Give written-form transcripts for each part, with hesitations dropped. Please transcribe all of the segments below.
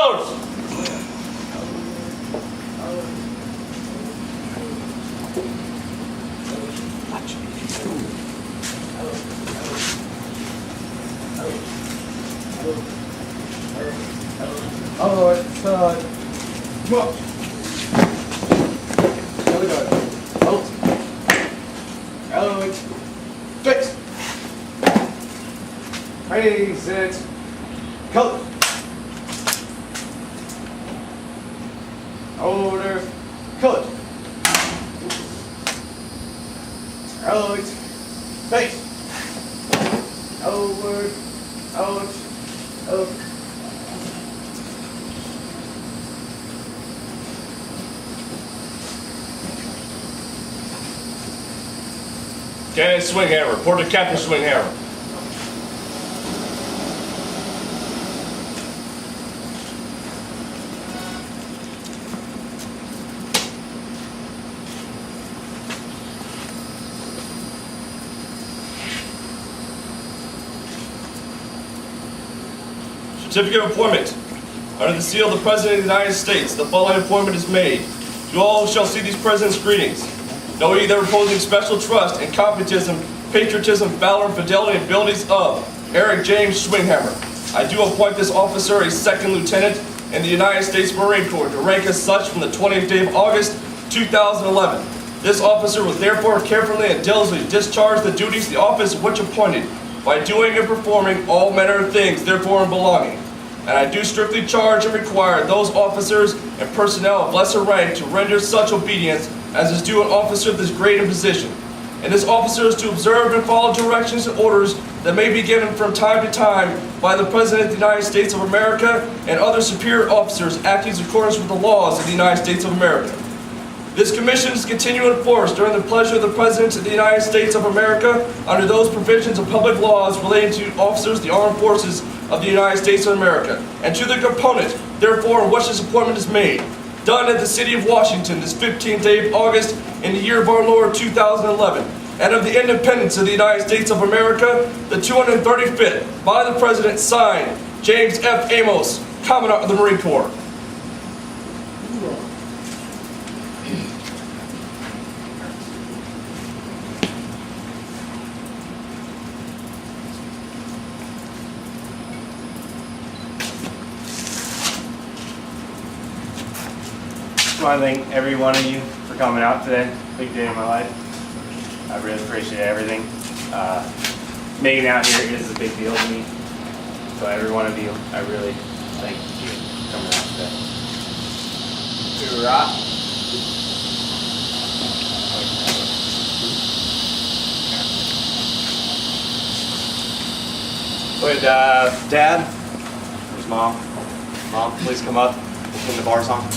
Out! Oh, it's, come on. There we go. Out. Fix. Raise it. Color. Order. Color. Out. Face. Over. Out. Out. Okay, Schwinghammer. Report to Captain Schwinghammer. Certificate of appointment. Under the seal of the President of the United States, the following appointment is made. To all who shall see these President's greetings. Know ye that reposing special trust and patriotism, valor, and fidelity and abilities of Eric James Schwinghammer. I do appoint this officer a second lieutenant in the United States Marine Corps to rank as such from the 20th day of August, 2011. This officer will therefore carefully and diligently discharge the duties of the office which appointed, by doing and performing all manner of things therefore and belonging. And I do strictly charge and require those officers and personnel of lesser rank to render such obedience as is due an officer of this grade and position. And this officer is to observe and follow directions and orders that may be given from time to time by the President of the United States of America and other superior officers acting in accordance with the laws of the United States of America. This commission is continued in force during the pleasure of the President of the United States of America under those provisions of public laws relating to officers of the armed forces of the United States of America, and to the component, therefore, in which this appointment is made, done at the city of Washington this 15th day of August in the year of our Lord 2011, and of the independence of the United States of America, the 235th, by the President, signed, James F. Amos, Commandant of the Marine Corps. I want to thank every one of you for coming out today. Big day of my life. I really appreciate everything. Making it out here is a big deal to me. So every one of you, I really thank you for coming out today. Hoorah. Would Dad, where's Mom? Mom, please come up. We'll put the bars on.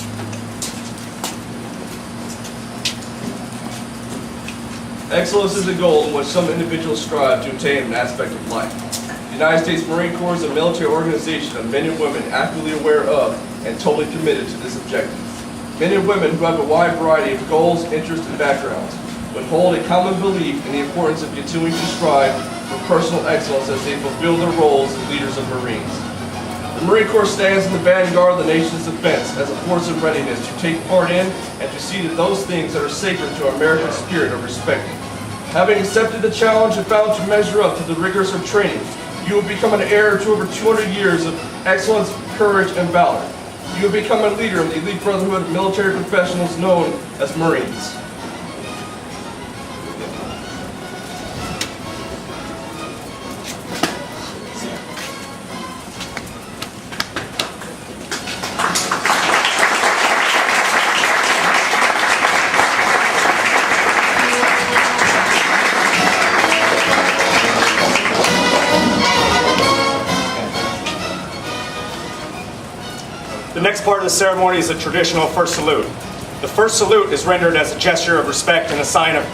Excellence is a goal in which some individuals strive to attain an aspect of life. The United States Marine Corps is a military organization of men and women actively aware of and totally committed to this objective. Men and women who have a wide variety of goals, interests, and backgrounds, but hold a common belief in the importance of continuing to strive for personal excellence as they fulfill their roles as leaders of Marines. The Marine Corps stands in the vanguard of the nation's defense as a force of readiness to take part in and to see that those things that are sacred to our American spirit are respected. Having accepted the challenge and found to measure up to the rigors of training, you will become an heir to over 200 years of excellence, courage, and valor. You will become a leader of the elite brotherhood of military professionals known as Marines. The next part of the ceremony is a traditional first salute. The first salute is rendered as a gesture of respect and a sign of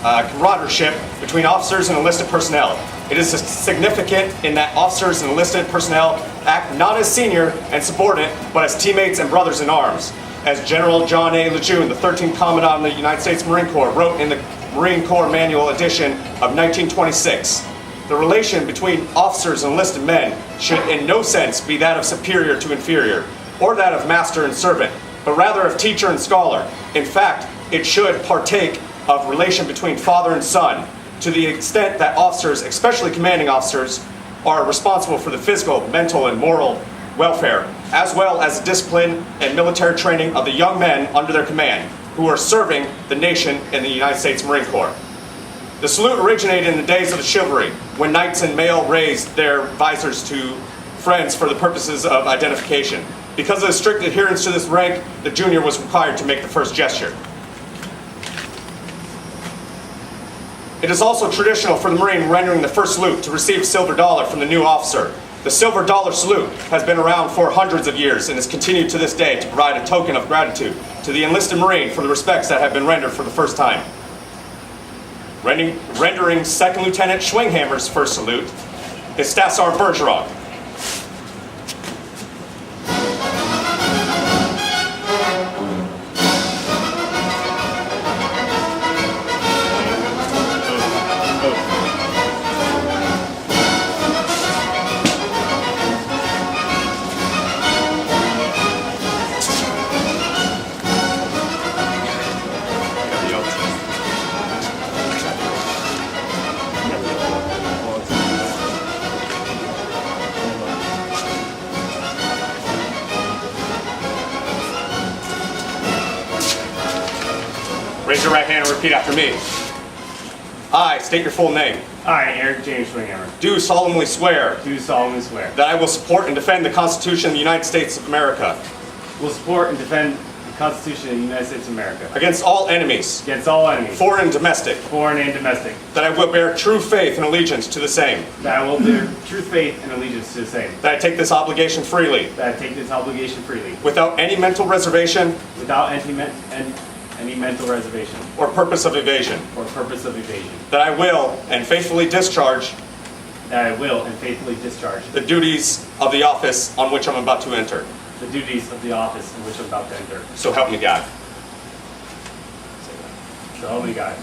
camaraderie between officers and enlisted personnel. It is significant in that officers and enlisted personnel act not as senior and subordinate, but as teammates and brothers in arms. As General John A. Lejeune, the 13th Commandant of the United States Marine Corps, wrote in the Marine Corps Manual edition of 1926, the relation between officers and enlisted men should in no sense be that of superior to inferior. or that of master and servant, but rather of teacher and scholar. In fact, it should partake of relation between father and son, to the extent that officers, especially commanding officers, are responsible for the physical, mental, and moral welfare, as well as the discipline and military training of the young men under their command, who are serving the nation in the United States Marine Corps. The salute originated in the days of the chivalry, when knights and male raised their visors to friends for the purposes of identification. Because of the strict adherence to this rank, the junior was required to make the first gesture. It is also traditional for the Marine rendering the first salute to receive a silver dollar from the new officer. The silver dollar salute has been around for hundreds of years and is continued to this day to provide a token of gratitude to the enlisted Marine for the respects that have been rendered for the first time. Rendering Second Lieutenant Schwinghammer's first salute is Staff Sergeant Bergeron. Raise your right hand and repeat after me. I state your full name. I, Eric James Schwinghammer, Do solemnly swear do solemnly swear that I will support and defend the Constitution of the United States of America will support and defend the Constitution of the United States of America against all enemies, against all enemies, foreign and domestic, foreign and domestic, that I will bear true faith and allegiance to the same, that I will bear true faith and allegiance to the same, that I take this obligation freely, that I take this obligation freely, without any mental reservation without any mental reservation or purpose of evasion, or purpose of evasion, that I will and faithfully discharge that I will and faithfully discharge the duties of the office on which I'm about to enter. the duties of the office in which I'm about to enter. So help me God. So help me God.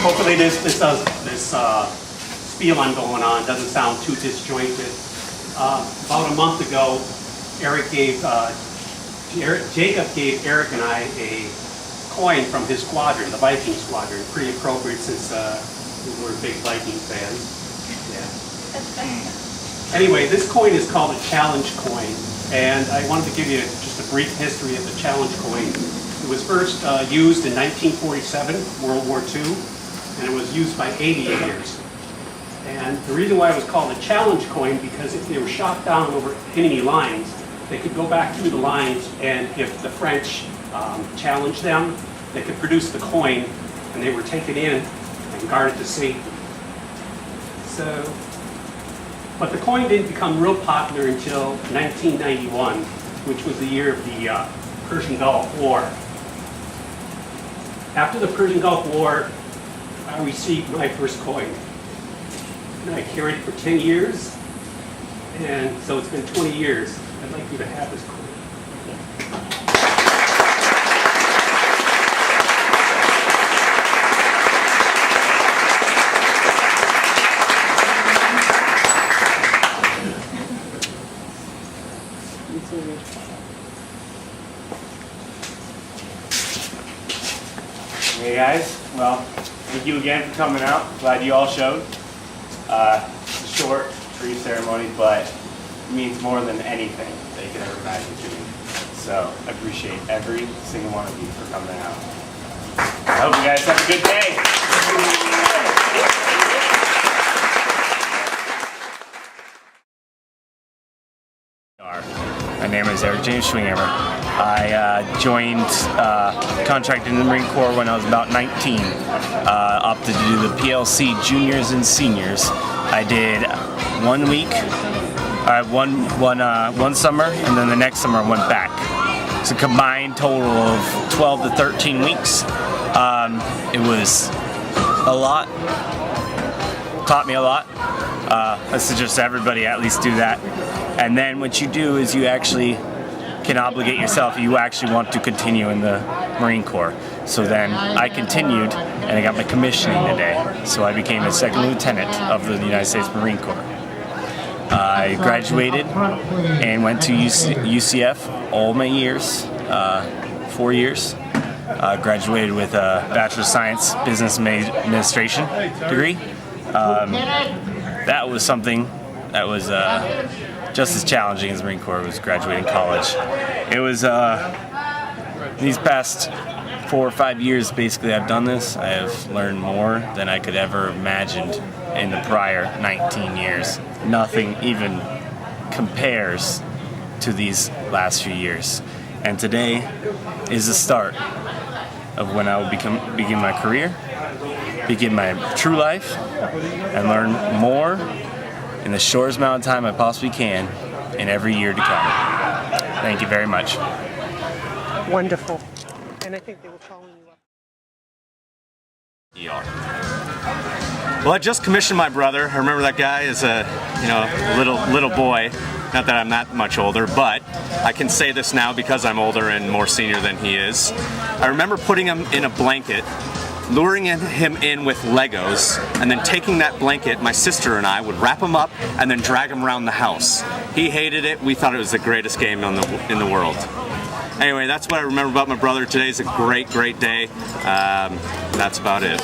Hopefully this spiel I'm going on doesn't sound too disjointed. About a month ago, Jacob gave Eric and I a coin from his squadron, the Viking squadron. Pretty appropriate since we're big Viking fans. Yeah. Anyway, this coin is called a challenge coin, and I wanted to give you just a brief history of the challenge coin. It was first used in 1947, World War II, and it was used by aviators. And the reason why it was called a challenge coin, because if they were shot down over enemy lines, they could go back through the lines, and if the French challenged them, they could produce the coin, and they were taken in and guarded to safety. But the coin didn't become real popular until 1991, which was the year of the Persian Gulf War. After the Persian Gulf War, I received my first coin. And I carried it for 10 years, and so it's been 20 years. I'd like you to have this coin. Hey guys, well, thank you again for coming out. Glad you all showed. It's a short tree ceremony, but it means more than anything that you could ever imagine to me. So I appreciate every single one of you for coming out. I hope you guys have a good day. My name is Eric James Schwinghammer. I joined contracted in the Marine Corps when I was about 19. Opted to do the PLC juniors and seniors. I did 1 week, one summer, and then the next summer I went back. It's a combined total of 12 to 13 weeks. It was a lot. Taught me a lot. I suggest everybody at least do that. And then what you do is you actually can obligate yourself. You actually want to continue in the Marine Corps. So then I continued and I got my commissioning today. So I became a second lieutenant of the United States Marine Corps. I graduated and went to UCF all my years, 4 years. Graduated with a Bachelor of Science Business Administration degree. That was something that was just as challenging as the Marine Corps was graduating college. It was these past 4 or 5 years basically I've done this. I have learned more than I could ever imagined in the prior 19 years. Nothing even compares to these last few years. And today is the start of when I will begin my career, begin my true life, and learn more in the shortest amount of time I possibly can in every year to come. Thank you very much. Wonderful. And I think they were calling you up. Well, I just commissioned my brother. I remember that guy as a little boy. Not that I'm that much older, but I can say this now because I'm older and more senior than he is. I remember putting him in a blanket, luring him in with Legos, and then taking that blanket, my sister and I would wrap him up and then drag him around the house. He hated it. We thought it was the greatest game in the world. Anyway, that's what I remember about my brother. Today's a great, great day. That's about it.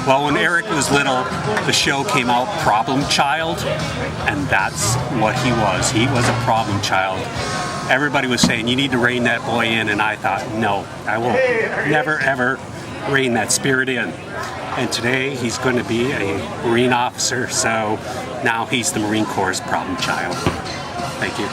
Well, when Eric was little, the show came out Problem Child, and that's what he was. He was a problem child. Everybody was saying, you need to rein that boy in, and I thought, no, I will never, ever rein that spirit in. And today, he's going to be a Marine officer, so now he's the Marine Corps' problem child. Thank you.